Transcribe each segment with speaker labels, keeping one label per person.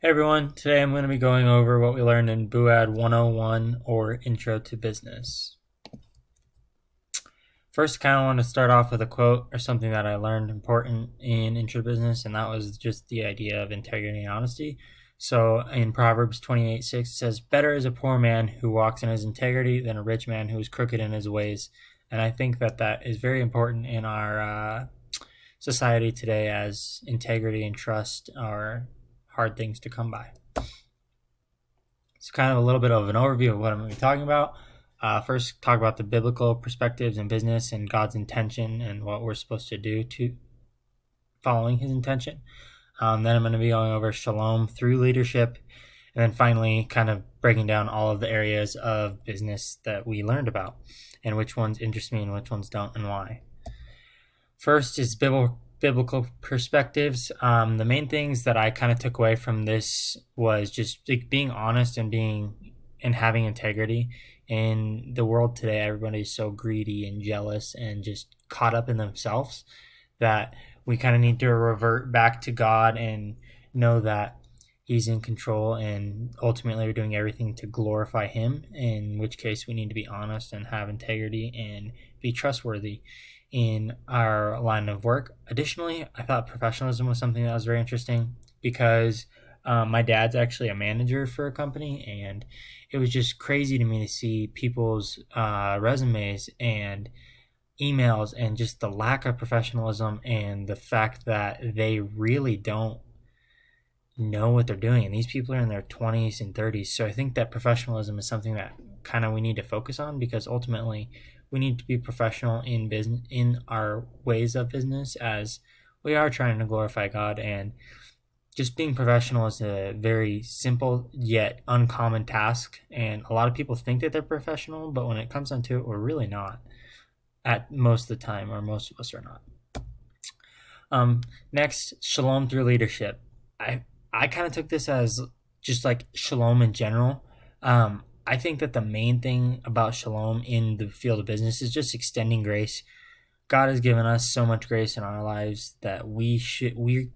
Speaker 1: Hey everyone, today I'm going to be going over what we learned in BUAD 101 or Intro to Business. First, I kind of want to start off with a quote or something that I learned important in Intro to Business, and that was just the idea of integrity and honesty. So in Proverbs 28:6 it says, "Better is a poor man who walks in his integrity than a rich man who is crooked in his ways." And I think that is very important in our society today, as integrity and trust are hard things to come by. It's kind of a little bit of an overview of what I'm going to be talking about. First, talk about the biblical perspectives in business and God's intention and what we're supposed to do to following His intention. Then I'm going to be going over shalom through leadership, and then finally, kind of breaking down all of the areas of business that we learned about and which ones interest me and which ones don't, and why. First is biblical perspectives. The main things that I kind of took away from this was just like being honest and having integrity. In the world today, everybody's so greedy and jealous and just caught up in themselves that we kind of need to revert back to God and know that He's in control, and ultimately we're doing everything to glorify Him, in which case we need to be honest and have integrity and be trustworthy in our line of work. Additionally, I thought professionalism was something that was very interesting because my dad's actually a manager for a company, and it was just crazy to me to see people's resumes and emails and just the lack of professionalism and the fact that they really don't know what they're doing. And these people are in their 20s and 30s. So I think that professionalism is something that kind of we need to focus on, because ultimately we need to be professional in business, in our ways of business, as we are trying to glorify God. And just being professional is a very simple yet uncommon task, and a lot of people think that they're professional, but when it comes down to it, we're really not at most of the time, or most of us are not. Next, shalom through leadership. I kind of took this as just like shalom in general. I think that the main thing about shalom in the field of business is just extending grace. God has given us so much grace in our lives that we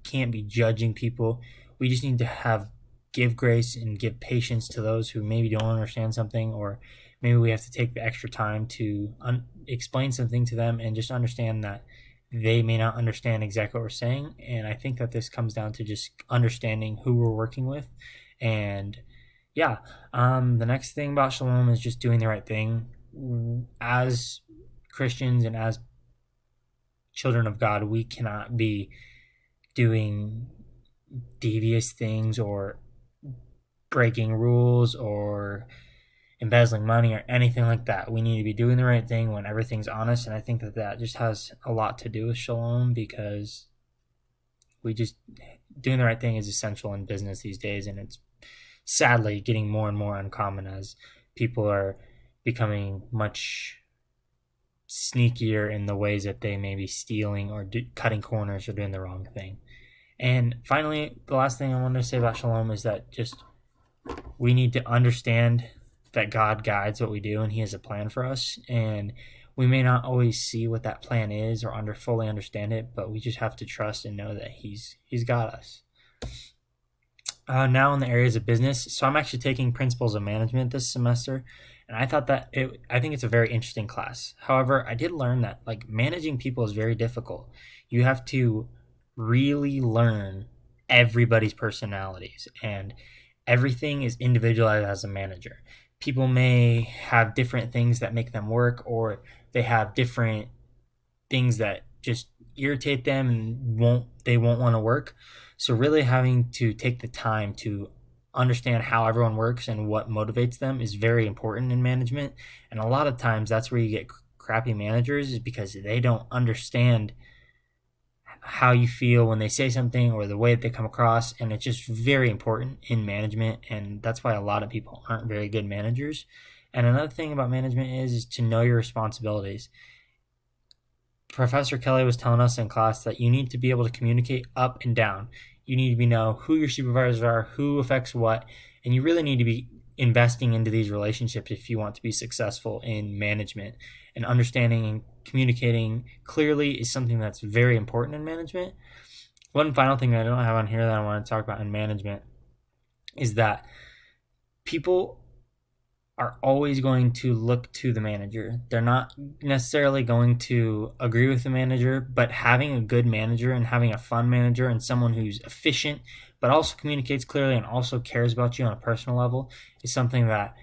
Speaker 1: can't be judging people. We just need to give grace and give patience to those who maybe don't understand something, or maybe we have to take the extra time to explain something to them and just understand that they may not understand exactly what we're saying. And I think that this comes down to just understanding who we're working with. And yeah, the next thing about shalom is just doing the right thing. As Christians and as children of God, we cannot be doing devious things or breaking rules or embezzling money or anything like that. We need to be doing the right thing when everything's honest. And I think that just has a lot to do with shalom, because doing the right thing is essential in business these days, and it's sadly getting more and more uncommon as people are becoming much sneakier in the ways that they may be stealing or cutting corners or doing the wrong thing. And finally, the last thing I wanted to say about shalom is that just we need to understand that God guides what we do, and He has a plan for us, and we may not always see what that plan is or fully understand it, but we just have to trust and know that He's got us. Now in the areas of business, so I'm actually taking Principles of Management this semester, and I think it's a very interesting class. However, I did learn that like managing people is very difficult. You have to really learn everybody's personalities, and everything is individualized as a manager. People may have different things that make them work, or they have different things that just irritate them and they won't want to work. So really having to take the time to understand how everyone works and what motivates them is very important in management. And a lot of times that's where you get crappy managers, is because they don't understand how you feel when they say something or the way that they come across. And it's just very important in management, and that's why a lot of people aren't very good managers. And another thing about management is to know your responsibilities. Professor Kelly was telling us in class that you need to be able to communicate up and down. You need to know who your supervisors are, who affects what, and you really need to be investing into these relationships if you want to be successful in management. And understanding and communicating clearly is something that's very important in management. One final thing that I don't have on here that I want to talk about in management is that people are always going to look to the manager. They're not necessarily going to agree with the manager, but having a good manager and having a fun manager and someone who's efficient but also communicates clearly and also cares about you on a personal level is something that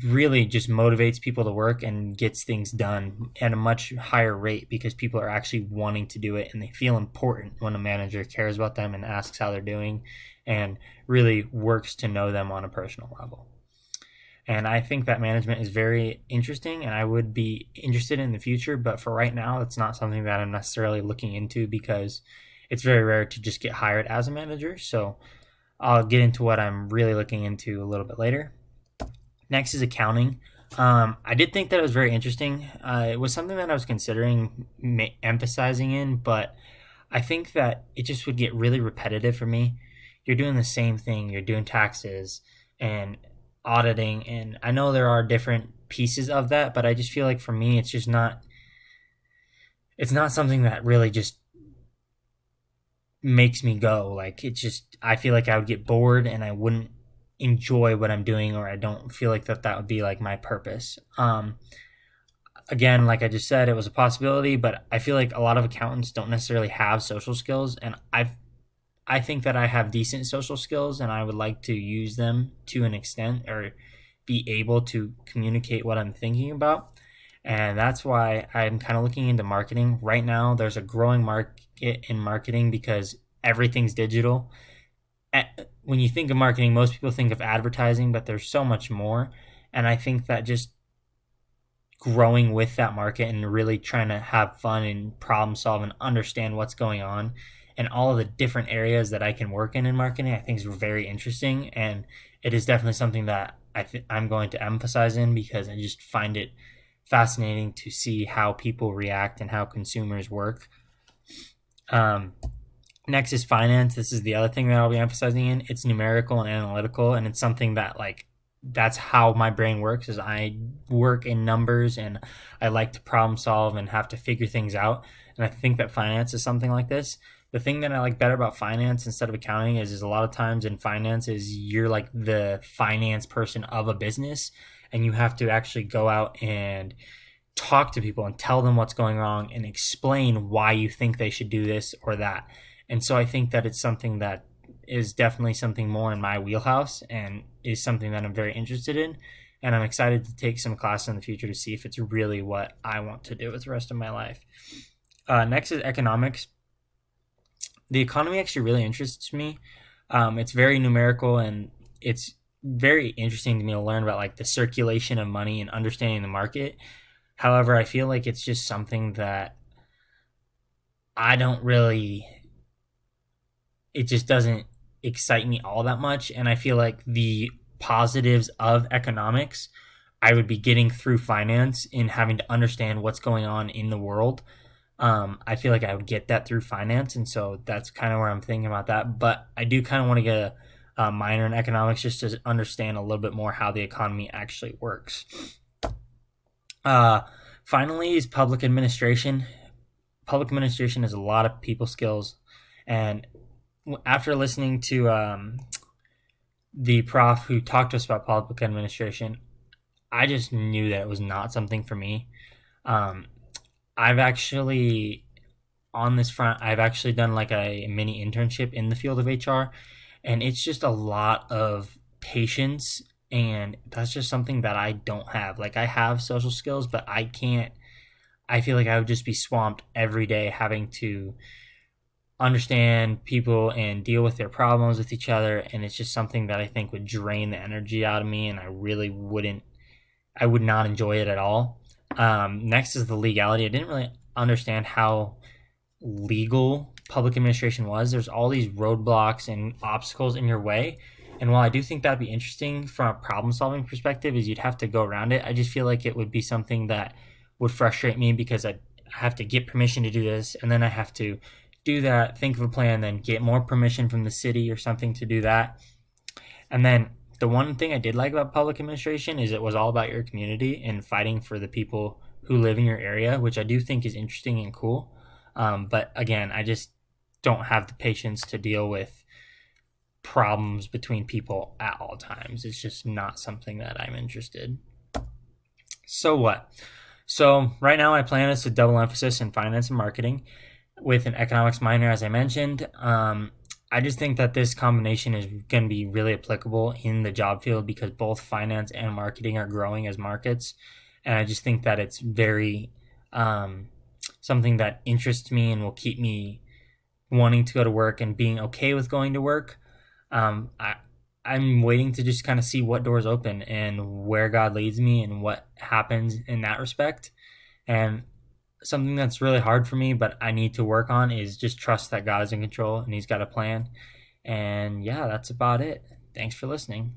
Speaker 1: really just motivates people to work and gets things done at a much higher rate because people are actually wanting to do it and they feel important when a manager cares about them and asks how they're doing and really works to know them on a personal level. And I think that management is very interesting and I would be interested in the future. But for right now, it's not something that I'm necessarily looking into because it's very rare to just get hired as a manager. So I'll get into what I'm really looking into a little bit later. Next is accounting. I did think that it was very interesting. It was something that I was considering emphasizing in, but I think that it just would get really repetitive for me. You're doing the same thing. You're doing taxes and auditing, and I know there are different pieces of that, but I just feel like for me, it's just not. It's not something that really just makes me go. Like it just, I feel like I would get bored and I wouldn't enjoy what I'm doing, or I don't feel like that would be like my purpose. Again, like I just said, it was a possibility, but I feel like a lot of accountants don't necessarily have social skills, and I think that I have decent social skills and I would like to use them to an extent or be able to communicate what I'm thinking about. And that's why I'm kind of looking into marketing. Right now, there's a growing market in marketing because everything's digital. When you think of marketing, most people think of advertising, but there's so much more. And I think that just growing with that market and really trying to have fun and problem solve and understand what's going on and all of the different areas that I can work in marketing, I think is very interesting. And it is definitely something that I'm going to emphasize in because I just find it fascinating to see how people react and how consumers work. Um, Next is finance. This is the other thing that I'll be emphasizing in. It's numerical and analytical, and it's something that like that's how my brain works. Is I work in numbers and I like to problem solve and have to figure things out. And I think that finance is something like this. The thing that I like better about finance instead of accounting is a lot of times in finance is you're like the finance person of a business and you have to actually go out and talk to people and tell them what's going wrong and explain why you think they should do this or that. And so I think that it's something that is definitely something more in my wheelhouse and is something that I'm very interested in. And I'm excited to take some classes in the future to see if it's really what I want to do with the rest of my life. Next is economics. The economy actually really interests me. It's very numerical and it's very interesting to me to learn about like the circulation of money and understanding the market. However, I feel like it's just something that I don't really, it just doesn't excite me all that much. And I feel like the positives of economics I would be getting through finance in having to understand what's going on in the world. I feel like I would get that through finance. And so that's kind of where I'm thinking about that. But I do kind of want to get a minor in economics just to understand a little bit more how the economy actually works. Uh, Finally, is public administration. Public administration is a lot of people skills, and after listening to the prof who talked to us about public administration, I just knew that it was not something for me. Um, I've actually on this front, I've actually done like a mini internship in the field of HR, and it's just a lot of patience and that's just something that I don't have. Like I have social skills, but I can't I feel like I would just be swamped every day having to understand people and deal with their problems with each other and it's just something that I think would drain the energy out of me and I would not enjoy it at all. Next is the legality. I didn't really understand how legal public administration was. There's all these roadblocks and obstacles in your way. And while I do think that'd be interesting from a problem solving perspective, is you'd have to go around it. I just feel like it would be something that would frustrate me because I have to get permission to do this, and then I have to do that, think of a plan, then get more permission from the city or something to do that. And then the one thing I did like about public administration is it was all about your community and fighting for the people who live in your area, which I do think is interesting and cool. But again, I just don't have the patience to deal with problems between people at all times. It's just not something that I'm interested. So what? So right now my plan is to double emphasis in finance and marketing with an economics minor, as I mentioned. I just think that this combination is going to be really applicable in the job field because both finance and marketing are growing as markets. And I just think that it's very something that interests me and will keep me wanting to go to work and being okay with going to work. I'm waiting to just kind of see what doors open and where God leads me and what happens in that respect. And something that's really hard for me, but I need to work on is just trust that God is in control and He's got a plan. And yeah, that's about it. Thanks for listening.